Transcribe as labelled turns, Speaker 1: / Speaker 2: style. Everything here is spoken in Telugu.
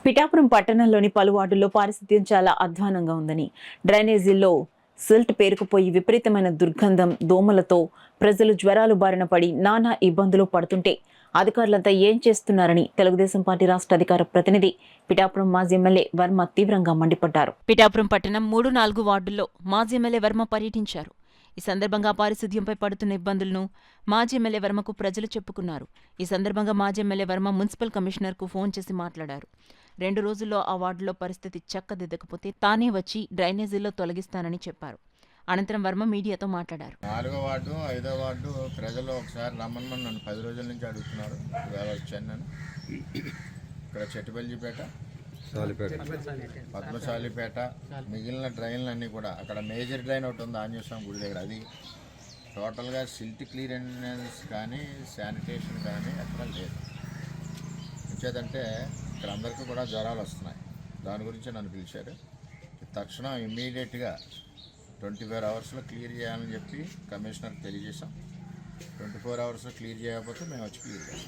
Speaker 1: పిఠాపురం పట్టణంలోని పలు వార్డుల్లో పారిశుద్ధ్యం చాలా అధ్వానంగా ఉందని, డ్రైనేజీల్లో సిల్ట్ పేరుకుపోయి విపరీతమైన దుర్గంధం, దోమలతో ప్రజలు జ్వరాలు బారిన పడి నానా ఇబ్బందులు పడుతుంటే అధికారులంతా ఏం చేస్తున్నారని తెలుగుదేశం పార్టీ రాష్ట్ర అధికార ప్రతినిధి పిఠాపురం మాజీ ఎమ్మెల్యే వర్మ తీవ్రంగా మండిపడ్డారు. పిఠాపురం పట్టణం 3-4 వార్డుల్లో మాజీ ఎమ్మెల్యే వర్మ పర్యటించారు. ఈ సందర్భంగా పారిశుద్ధ్యంపై పడుతున్న ఇబ్బందులను మాజీ ఎమ్మెల్యే వర్మకు ప్రజలు చెప్పుకున్నారు. ఈ సందర్భంగా మాజీ ఎమ్మెల్యే వర్మ మున్సిపల్ కమిషనర్కు ఫోన్ చేసి మాట్లాడారు. 2 రోజుల్లో ఆ వార్డులో పరిస్థితి చక్కదిద్దకపోతే తానే వచ్చి డ్రైనేజీల్లో తొలగిస్తానని చెప్పారు. అనంతరం వర్మ మీడియాతో మాట్లాడారు.
Speaker 2: 4వ వార్డు 5వ వార్డు ప్రజలు ఒకసారి రమ్మని నన్ను 10 రోజుల నుంచి అడుగుతున్నారు. ఇవాళ వచ్చాను నేను. ఇక్కడ చెట్టుబెల్జిపేట, పద్మశాలిపేట, మిగిలిన డ్రైన్లన్నీ కూడా అక్కడ మేజర్ డ్రైన్ ఒకటి ఉంది ఆంజనేయస్వామి గుడి దగ్గర, అది టోటల్గా సిల్ట్ క్లియరెన్స్ కానీ శానిటేషన్ కానీ ఎక్కడ లేదు. వచ్చేదంటే ఇక్కడ అందరికీ కూడా జ్వరాలు వస్తున్నాయి. దాని గురించి నన్ను పిలిచారు. తక్షణం ఇమ్మీడియట్గా 24 అవర్స్లో క్లియర్ చేయాలని చెప్పి కమిషనర్కి తెలియజేశాం. 24 అవర్స్లో క్లియర్ చేయకపోతే మేము వచ్చి క్లియర్ చేస్తాం.